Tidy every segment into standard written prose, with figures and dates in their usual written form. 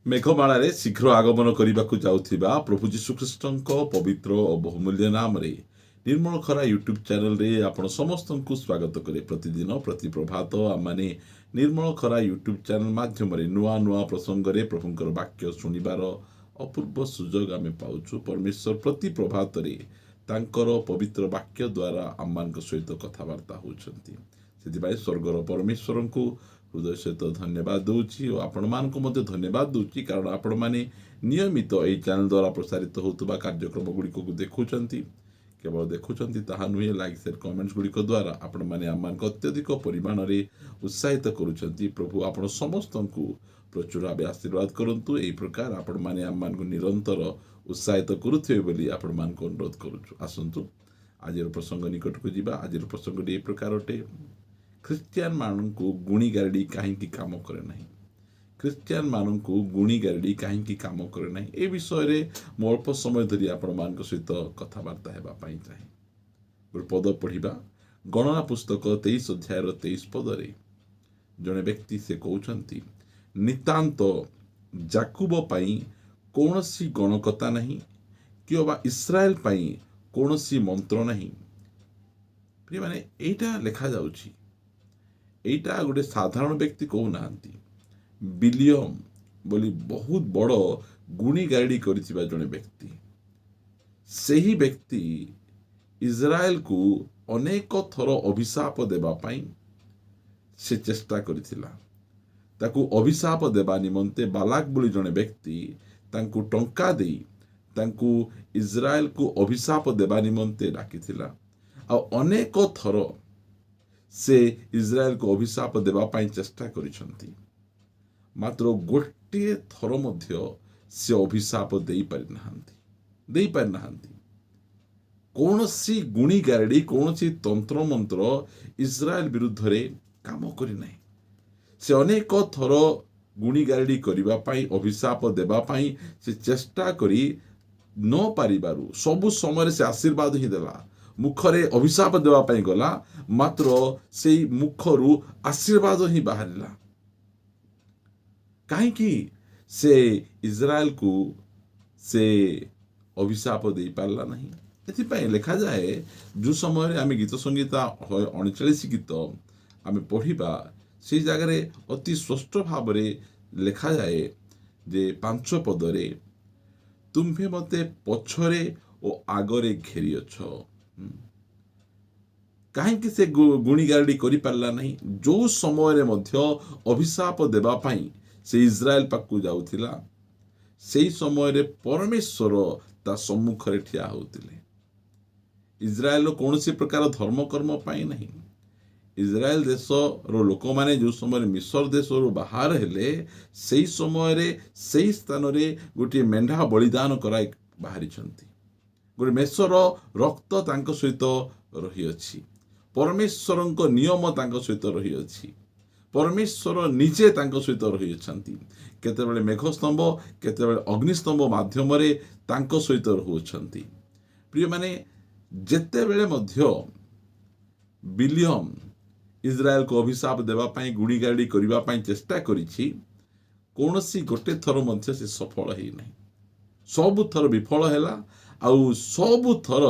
ମେଘମାଳାରେ ଶୀଘ୍ର ଆଗମନ କରିବାକୁ ଯାଉଥିବା ପ୍ରଭୁ ଯୀଶୁଖ୍ରୀଷ୍ଟଙ୍କ ପବିତ୍ର ଓ ବହୁମୂଲ୍ୟ ନାମରେ ନିର୍ମଳ ଖରା ୟୁଟ୍ୟୁବ୍ ଚ୍ୟାନେଲରେ ଆପଣ ସମସ୍ତଙ୍କୁ ସ୍ୱାଗତ କରେ। ପ୍ରତିଦିନ ପ୍ରତି ପ୍ରଭାତ ଆମମାନେ ନିର୍ମଳ ଖରା ୟୁଟ୍ୟୁବ୍ ଚ୍ୟାନେଲ ମାଧ୍ୟମରେ ନୂଆ ନୂଆ ପ୍ରସଙ୍ଗରେ ପ୍ରଭୁଙ୍କର ବାକ୍ୟ ଶୁଣିବାର ଅପୂର୍ବ ସୁଯୋଗ ଆମେ ପାଉଛୁ। ପରମେଶ୍ୱର ପ୍ରତି ପ୍ରଭାତରେ ତାଙ୍କର ପବିତ୍ର ବାକ୍ୟ ଦ୍ୱାରା ଆମମାନଙ୍କ ସହିତ କଥାବାର୍ତ୍ତା ହେଉଛନ୍ତି। ସେଥିପାଇଁ ସ୍ୱର୍ଗର ପରମେଶ୍ୱରଙ୍କୁ ହୃଦୟ ସହିତ ଧନ୍ୟବାଦ ଦେଉଛି ଓ ଆପଣମାନଙ୍କୁ ମଧ୍ୟ ଧନ୍ୟବାଦ ଦେଉଛି, କାରଣ ଆପଣମାନେ ନିୟମିତ ଏହି ଚ୍ୟାନେଲ ଦ୍ୱାରା ପ୍ରସାରିତ ହେଉଥିବା କାର୍ଯ୍ୟକ୍ରମ ଗୁଡ଼ିକକୁ ଦେଖୁଛନ୍ତି। କେବଳ ଦେଖୁଛନ୍ତି ତାହା ନୁହେଁ, ଲାଇକ୍ ସେୟାର କମେଣ୍ଟସ୍ ଗୁଡ଼ିକ ଦ୍ୱାରା ଆପଣମାନେ ଆମମାନଙ୍କୁ ଅତ୍ୟଧିକ ପରିମାଣରେ ଉତ୍ସାହିତ କରୁଛନ୍ତି। ପ୍ରଭୁ ଆପଣ ସମସ୍ତଙ୍କୁ ପ୍ରଚୁର ଭାବେ ଆଶୀର୍ବାଦ କରନ୍ତୁ। ଏହି ପ୍ରକାର ଆପଣମାନେ ଆମମାନଙ୍କୁ ନିରନ୍ତର ଉତ୍ସାହିତ କରୁଥିବେ ବୋଲି ଆପଣମାନଙ୍କୁ ଅନୁରୋଧ କରୁଛୁ। ଆସନ୍ତୁ ଆଜିର ପ୍ରସଙ୍ଗ ନିକଟକୁ ଯିବା। ଆଜିର ପ୍ରସଙ୍ଗଟି ଏହି ପ୍ରକାର ଅଟେ। ଖ୍ରୀଷ୍ଟିଆନ ମାନଙ୍କୁ ଗୁଣିଗାରେଡ଼ି କାହିଁକି କାମ କରେ ନାହିଁ? ଖ୍ରୀଷ୍ଟିଆନ ମାନଙ୍କୁ ଗୁଣିଗାରେଡ଼ି କାହିଁକି କାମ କରେ ନାହିଁ? ଏ ବିଷୟରେ ମୁଁ ଅଳ୍ପ ସମୟ ଧରି ଆପଣମାନଙ୍କ ସହିତ କଥାବାର୍ତ୍ତା ହେବା ପାଇଁ ଚାହେଁ। ଗୋଟେ ପଦ ପଢ଼ିବା। ଗଣନା ପୁସ୍ତକ 23 ଅଧ୍ୟାୟର 23 ପଦରେ ଜଣେ ବ୍ୟକ୍ତି ସେ କହୁଛନ୍ତି, ନିତାନ୍ତ ଜାକୁବ ପାଇଁ କୌଣସି ଗଣକତା ନାହିଁ, କିମ୍ବା ଇସ୍ରାଏଲ ପାଇଁ କୌଣସି ମନ୍ତ୍ର ନାହିଁ। ମାନେ ଏଇଟା ଲେଖାଯାଉଛି, ଏଇଟା ଗୋଟେ ସାଧାରଣ ବ୍ୟକ୍ତି କହୁନାହାନ୍ତି। ବିଲିୟମ ବୋଲି ବହୁତ ବଡ଼ ଗୁଣିଗାରେଡ଼ି କରିଥିବା ଜଣେ ବ୍ୟକ୍ତି, ସେହି ବ୍ୟକ୍ତି ଇସ୍ରାଏଲକୁ ଅନେକ ଥର ଅଭିଶାପ ଦେବା ପାଇଁ ସେ ଚେଷ୍ଟା କରିଥିଲା। ତାକୁ ଅଭିଶାପ ଦେବା ନିମନ୍ତେ ବାଲାକ ବୋଲି ଜଣେ ବ୍ୟକ୍ତି ତାଙ୍କୁ ଟଙ୍କା ଦେଇ ତାଙ୍କୁ ଇସ୍ରାଏଲକୁ ଅଭିଶାପ ଦେବା ନିମନ୍ତେ ଡାକିଥିଲା। ଆଉ ଅନେକ ଥର ସେ ଇସ୍ରାଏଲକୁ ଅଭିଶାପ ଦେବା ପାଇଁ ଚେଷ୍ଟା କରିଛନ୍ତି, ମାତ୍ର ଗୋଟିଏ ଥର ମଧ୍ୟ ସେ ଅଭିଶାପ ଦେଇପାରିନାହାନ୍ତି। କୌଣସି ଗୁଣିଗାରେଡ଼ି, କୌଣସି ତନ୍ତ୍ରମନ୍ତ୍ର ଇସ୍ରାଏଲ ବିରୁଦ୍ଧରେ କାମ କରିନାହିଁ। ସେ ଅନେକ ଥର ଗୁଣିଗାରେଡ଼ି କରିବା ପାଇଁ, ଅଭିଶାପ ଦେବା ପାଇଁ ସେ ଚେଷ୍ଟା କରି ନ ପାରିବାରୁ ସବୁ ସମୟରେ ସେ ଆଶୀର୍ବାଦ ହିଁ ଦେଲା। ମୁଖରେ ଅଭିଶାପ ଦେବା ପାଇଁ ଗଲା, ମାତ୍ର ସେଇ ମୁଖରୁ ଆଶୀର୍ବାଦ ହିଁ ବାହାରିଲା। କାହିଁକି ସେ ଇସ୍ରାଏଲକୁ ସେ ଅଭିଶାପ ଦେଇପାରିଲା ନାହିଁ? ଏଥିପାଇଁ ଲେଖାଯାଏ, ଯେଉଁ ସମୟରେ ଆମେ ଗୀତ ସଂହିତା 39 ଗୀତ ଆମେ ପଢ଼ିବା, ସେଇ ଜାଗାରେ ଅତି ସ୍ପଷ୍ଟ ଭାବରେ ଲେଖାଯାଏ ଯେ 5 ପଦରେ, ତୁମ୍ଭେ ମୋତେ ପଛରେ ଓ ଆଗରେ ଘେରିଅଛ। କାହିଁକି ସେ ଗୁଣିଗାରେଡ଼ି କରିପାରିଲା ନାହିଁ? ଯେଉଁ ସମୟରେ ମଧ୍ୟ ଅଭିଶାପ ଦେବା ପାଇଁ ସେ ଇସ୍ରାଏଲ ପାଖକୁ ଯାଉଥିଲା, ସେହି ସମୟରେ ପରମେଶ୍ୱର ତା ସମ୍ମୁଖରେ ଠିଆ ହେଉଥିଲେ। ଇସ୍ରାଏଲର କୌଣସି ପ୍ରକାର ଧର୍ମକର୍ମ ପାଇଁ ନାହିଁ। ଇସ୍ରାଏଲ ଦେଶର ଲୋକମାନେ ଯେଉଁ ସମୟରେ ମିଶର ଦେଶରୁ ବାହାର ହେଲେ, ସେହି ସମୟରେ ସେହି ସ୍ଥାନରେ ଗୋଟିଏ ମେଣ୍ଢା ବଳିଦାନ କରାଇ ବାହାରିଛନ୍ତି। ଗୋଟେ ମେଷର ରକ୍ତ ତାଙ୍କ ସହିତ ରହିଅଛି। ପରମେଶ୍ୱରଙ୍କ ନିୟମ ତାଙ୍କ ସହିତ ରହିଅଛି। ପରମେଶ୍ୱର ନିଜେ ତାଙ୍କ ସହିତ ରହିଅଛନ୍ତି। କେତେବେଳେ ମେଘସ୍ତମ୍ଭ, କେତେବେଳେ ଅଗ୍ନିସ୍ତମ୍ଭ ମାଧ୍ୟମରେ ତାଙ୍କ ସହିତ ରହୁଅଛନ୍ତି। ପ୍ରିୟମାନେ, ଯେତେବେଳେ ମଧ୍ୟ ବିଲିୟମ ଇସ୍ରାଏଲକୁ ଅଭିଶାପ ଦେବା ପାଇଁ, ଗୁଣିଗାରେଡ଼ି କରିବା ପାଇଁ ଚେଷ୍ଟା କରିଛି, କୌଣସି ଗୋଟେ ଥର ମଧ୍ୟ ସେ ସଫଳ ହେଇନାହିଁ। ସବୁଥର ବିଫଳ ହେଲା। ଆଉ ସବୁଥର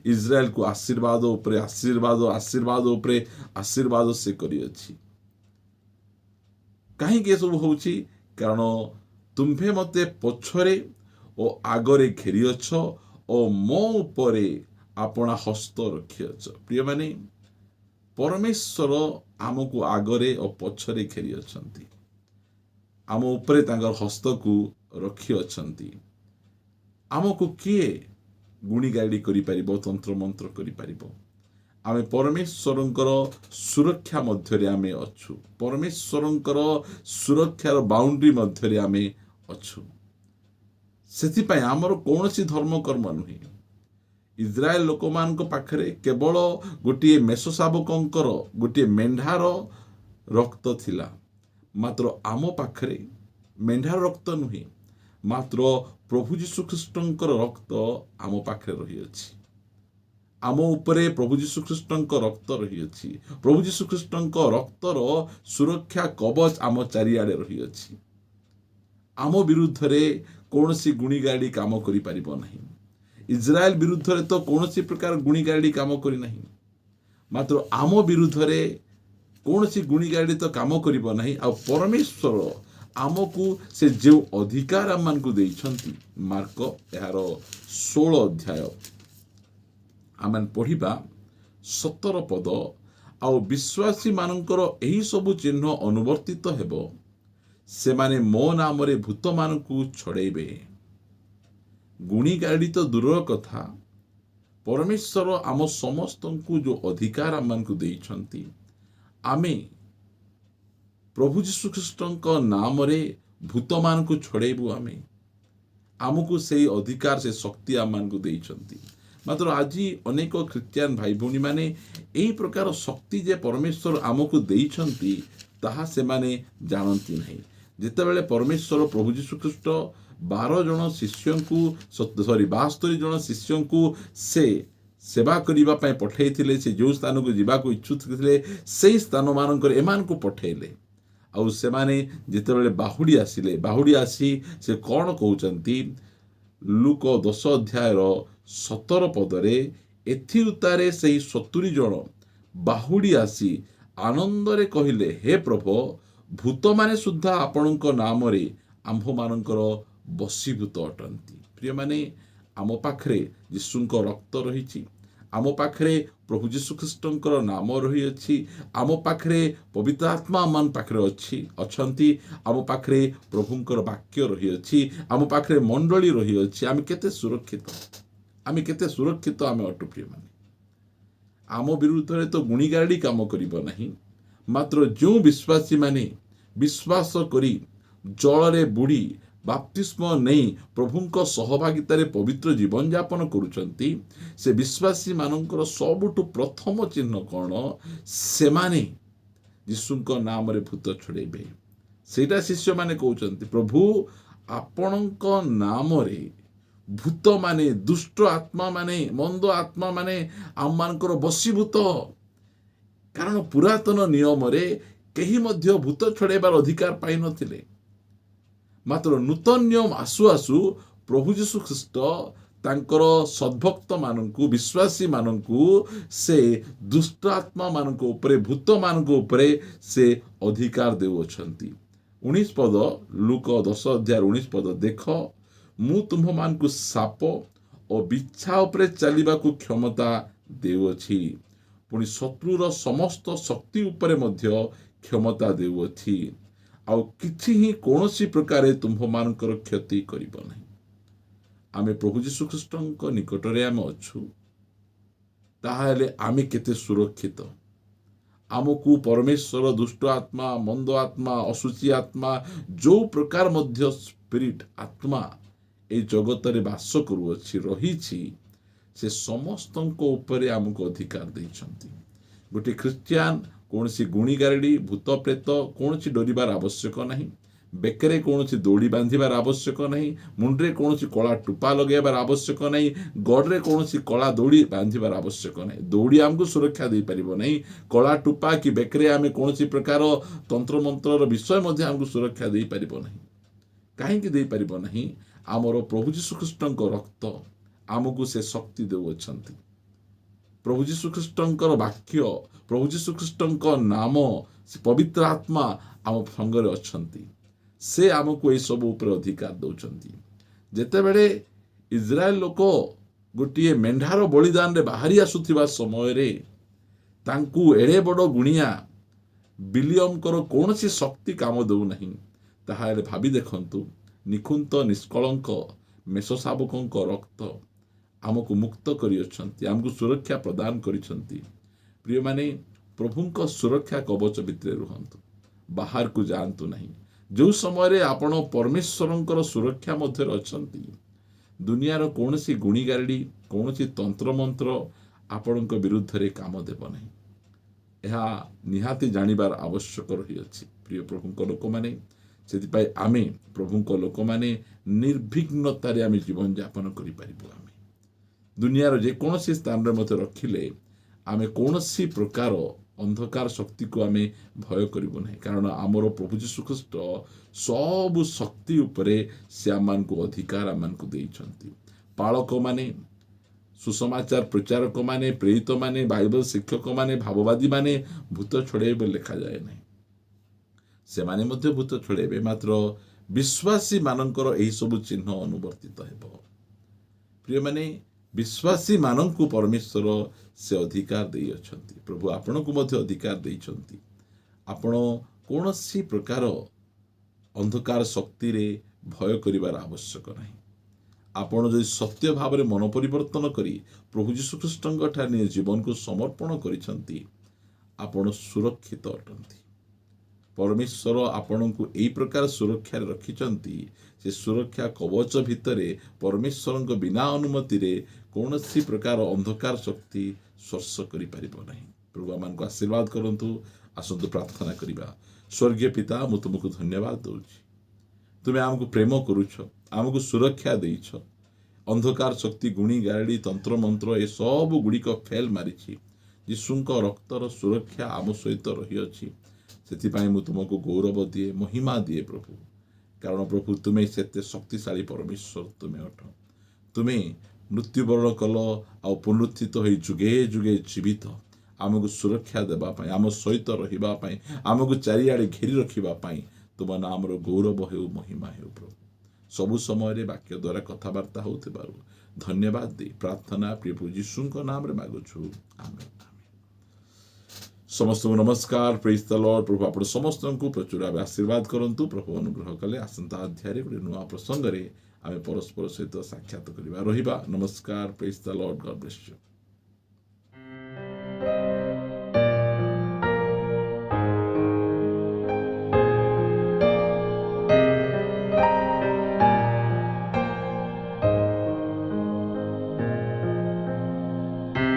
ଇସ୍ରାଏଲକୁ ଆଶୀର୍ବାଦ ଉପରେ ଆଶୀର୍ବାଦ ସେ କରିଅଛି। କାହିଁକି ଏସବୁ ହେଉଛି? କାରଣ ତୁମ୍ଭେ ମୋତେ ପଛରେ ଓ ଆଗରେ ଘେରିଅଛ ଓ ମୋ ଉପରେ ଆପଣା ହସ୍ତ ରଖିଅଛ। ପ୍ରିୟମାନେ, ପରମେଶ୍ୱର ଆମକୁ ଆଗରେ ଓ ପଛରେ ଘେରିଅଛନ୍ତି। ଆମ ଉପରେ ତାଙ୍କର ହସ୍ତକୁ ରଖିଅଛନ୍ତି। ଆମକୁ କିଏ ଗୁଣିଗାରେଡ଼ି କରିପାରିବ, ତନ୍ତ୍ରମନ୍ତ୍ର କରିପାରିବ? ଆମେ ପରମେଶ୍ୱରଙ୍କର ସୁରକ୍ଷା ମଧ୍ୟରେ ଆମେ ଅଛୁ। ପରମେଶ୍ୱରଙ୍କର ସୁରକ୍ଷାର ବାଉଣ୍ଡ୍ରି ମଧ୍ୟରେ ଆମେ ଅଛୁ। ସେଥିପାଇଁ ଆମର କୌଣସି ଧର୍ମକର୍ମ ନୁହେଁ। ଇସ୍ରାଏଲ ଲୋକମାନଙ୍କ ପାଖରେ କେବଳ ଗୋଟିଏ ମେଷଶାବକଙ୍କର, ଗୋଟିଏ ମେଣ୍ଢାର ରକ୍ତ ଥିଲା। ମାତ୍ର ଆମ ପାଖରେ ମେଣ୍ଢାର ରକ୍ତ ନୁହେଁ, ମାତ୍ର ପ୍ରଭୁ ଯୀଶୁଖ୍ରୀଷ୍ଟଙ୍କର ରକ୍ତ ଆମ ପାଖରେ ରହିଅଛି। ଆମ ଉପରେ ପ୍ରଭୁ ଯୀଶୁଖ୍ରୀଷ୍ଟଙ୍କ ରକ୍ତ ରହିଅଛି। ପ୍ରଭୁ ଯୀଶୁଖ୍ରୀଷ୍ଟଙ୍କ ରକ୍ତର ସୁରକ୍ଷା କବଚ ଆମ ଚାରିଆଡ଼େ ରହିଅଛି। आम विरुद्ध रे कौनसी गुणीगाड़ी काम करि परिबो नहीं। इज्राएल विरुद्ध रे तो कौनसी प्रकार गुणीगाड़ी काम करि नहीं, मात्र आम विरुद्ध रे कौनसी गुणीगाड़ी तो काम करिबो नहीं। आ परमेश्वर आमको से जो अधिकार आम मानकु देइछंती, मार्क यार 16 अध्याय आम पढ़िबा 17 पद। आ विश्वासी मानकर एही सबु चिन्ह अनुवर्तित हेबो, से माने मो नाम रे भूत मानकु छड़ेबे। गुणीगाड़ी तो दूर कथा, परमेश्वर आम समस्तंकु जो अधिकार आम मानकु देइछंती, आमे प्रभु यीशु ख्रीष्टଙ୍କ नामरे भूत मानकु छड़ेबु। आमको से अधिकार से शक्ति आम मानकु देइछंती। मात्र आज अनेक ख्रिस्टियान भाई भौणी माने एही प्रकार शक्ति जे परमेश्वर आमको देइछंती ताहा से माने जानती नहीं। जेतेबेले परमेश्वर प्रभु यीशु ख्रीष्ट 12 जन शिष्यंकु 72 जन शिष्यंकु से सेवा करिबा पय पठेइथिले, से जो स्थान को जीवा को इच्छुक थिले सेही स्थान मानकर एमान को पठेइले। आउ से माने जेतेबेले बाहुडी आसिले, बाहुडी आसी से कोन कहउचंती, लूक 10 अध्याय 17 पदरे, एथि उतारे सेही 70 जन बाहुडी आसी आनंद रे कहिले, हे प्रभु, भूत माने सुद्धा आपणक नाम रे आंभ मानकर बसीभूत अटंती। प्रिय माने आम पाखरे यीशुंक रक्त रही, आम पाखरे प्रभु यीशु ख्रीष्टंकर नाम रही अछि, आम पाखरे पवित्र आत्मा मान पाखरे अछंती, आम पाखरे प्रभुंकर वाक्य रही अछि, आम पाखरे मंडली रही अछि। आम केते सुरक्षित, आम केते सुरक्षित आम अटु। प्रिय माने आम विरुद्ध रे तो गुणीगाड़ी काम करिबो नहीं, मात्र जो विश्वासी माने विश्वास करी जलरे बुड़ी बाप्तिस्म नहीं प्रभुंक सहभागितारे पवित्र जीवन यापन करुचंती, से विश्वासी मानकर सबुठु प्रथम चिन्ह कौन, से माने यीशुंक नाम रे भूत छड़ेबे। सेटा शिष्य माने कहउचंती, प्रभु आपणक नाम रे भूत माने दुष्ट आत्मा माने मंद आत्मा माने आम मानकर बसीभूत। कारण पुरातन नियम रे केही मध्य भूत छड़ेबार अधिकार पाई नथिले, मात्र नूतन नियम आसु आसु प्रभु यीशु ख्रीष्ट तांकर सद्भक्त मानकु, विश्वासी मानकु से दुष्ट आत्मा मानक उपरे, भूत मानक उपरे से अधिकार देउछंती। 19 पद, लूक 10 अध्याय 19 पद, देख मु तुम मानकु साप और बिच्छा उपरे चलिबा को क्षमता देउछि, पुणी शत्रुर समस्त शक्ति उपरे मध्य क्षमता देउछि, आउ किछि ही कोनोसी प्रकारे तुम्ह मानकर क्षति करिब नहीं। आमे प्रभु यीशु ख्रीष्टଙ୍କ निकटरे आमे अछु, ताहाले आमे केते सुरक्षित। आमको परमेश्वर दुष्ट आत्मा, मंद आत्मा, असुची आत्मा, जो प्रकार मध्य स्पिरिट आत्मा ए जगत रे वास करूअछि रहिछि, से समस्तଙ୍କ उपरे आमको अधिकार दैछंती। गोटे ख्रिस्टियान कौनसी गुणीगारेडी, भूत प्रेत कौनसी डरिबार आवश्यक नहीं, बेकरे कौनसी दौड़ी बांधिबार आवश्यक नहीं, मुंडरे कौनसी कला टुपा लगेबार आवश्यक नहीं, गड़रे कौनसी कला दौड़ी बांधिबार आवश्यक नहीं। दौड़ी आमको सुरक्षा दे परिबो नहीं, कला टुपा कि बेकरे आमे कौनसी प्रकार तंत्र मंत्रर विषय मध्य आमको सुरक्षा दे परिबो नहीं। काहेकि दे परिबो नहीं? आमर प्रभु यीशु ख्रीष्टଙ୍କ रक्त आमको से शक्ति देउछंती। प्रभु यीशु ख्रीष्टଙ୍କର वाक्य, प्रभु यीशु ख्रीष्टଙ୍କ नाम, से पवित्र आत्मा आम संगरे अछंती, से आमको ए सब ऊपर अधिकार दउछंती। जेतेबेले इज्राएल लोक गोटे मेंढार बलिदान रे बाहरी आसुथिबा समय रे तांकु एड़े बड़ गुणिया बिलियमकर कौनसी शक्ति काम दउ नहीं। ताहाले भाबी देखंतु, निखुंत निष्कलंक मेषशाबकଙ୍କ रक्त आमको मुक्त करियछंती, आमको सुरक्षा प्रदान करिछंती। प्रिय माने प्रभुंक सुरक्षा कवच भितरे रुहंतु, बाहर को जानतु नहीं। जो समय रे आपण परमेश्वरंकर सुरक्षा मध्य अछंती, दुनियार कौनसी गुणीगारेडी, कौनसी तंत्र मंत्र आपणक विरुद्ध रे काम देव नहीं। यह निहाती जानिबार आवश्यक रही अछि। प्रिय प्रभुंक लोक माने, सेतिपाई आमे प्रभुंक लोक माने निर्विघ्नतारे आमे जीवन यापन करि परिबो। दुनियार जे कौनसी स्थान रे मते रखिले आमे कौनसी प्रकार अंधकार शक्ति को आमे भय करिबो नहीं, कारण आमर प्रभु यीशु ख्रीष्ट सबु शक्ति उपरे से आमान को अधिकार आमान को देइछंती। पालक माने, सुसमाचार प्रचारक माने, प्रेरित माने, बाइबल शिक्षक माने, भाववादी माने भूत छड़ेबे लिखा जाए नहीं, से माने मध्य भूत छड़ेबे, मात्र विश्वासी मानकर एही सब चिन्ह अनुवर्तित हेबो। प्रिय माने, विश्वासी मानंकु परमेश्वर से अधिकार देई अछंती। प्रभु आपण को मध्य अधिकार देइछंती। आपण कोनोसी प्रकार अंधकार शक्ति रे भय करिवार आवश्यक नहीं। आपण जदि सत्य भाव में मन परिवर्तन करी प्रभु यीशु ख्रीष्टଙ୍କ ठारे निज जीवन को समर्पण करिसंती, आपण सुरक्षित अटंती। परमेश्वर आपण को एई प्रकार सुरक्षा रखिचंती, से सुरक्षा कवच भितरे परमेश्वर बिना अनुमति रे कौनसी प्रकार अंधकार शक्ति स्पर्श करि परिबो नहीं। प्रभु आमान को आशीर्वाद करंतु। आसंतु प्रार्थना करिबा। स्वर्गीय पिता, मु तुमको धन्यवाद दउछि। तुमे आमको प्रेम करूछ, आमको सुरक्षा देइछ। अंधकार शक्ति, गुणी गाड़ी, तंत्र मंत्र ए सब गुड़िक फेल मारिछि। यीशुଙ୍କ रक्तर सुरक्षा आम सहित रही अछि। सेथिपाई मु तुमको गौरव दिए, महिमा दिए प्रभु, कारण प्रभु तुमे सेते शक्तिशाली परमेश्वर तुमे अठ। तुमे मृत्युवरण कल आ पुनरुत्थित होई जुगे जुगे जीवित आमको सुरक्षा देबा पाई, आम सहित रहिबा पाई, आमको चारिआडे घेरी रखिबा पाई तुम नाम गौरव हेउ, महिमा हेउ प्रभु। सबु समय वाक्य द्वारा कथबार्ता होथिबारु धन्यवाद दे प्रार्थना प्रभु यीशुଙ୍କ नाम रे मागुछु, आमेन। समस्त नमस्कार, प्रेज द लॉर्ड। प्रभु आपण समस्त को प्रचुर आशीर्वाद करंतु। प्रभु अनुग्रह कले आसंता अध्याय रे नुआ प्रसंग रे आमे परस्पर सहित साक्षात करिबा रहिबा। नमस्कार, praise the Lord, God bless you.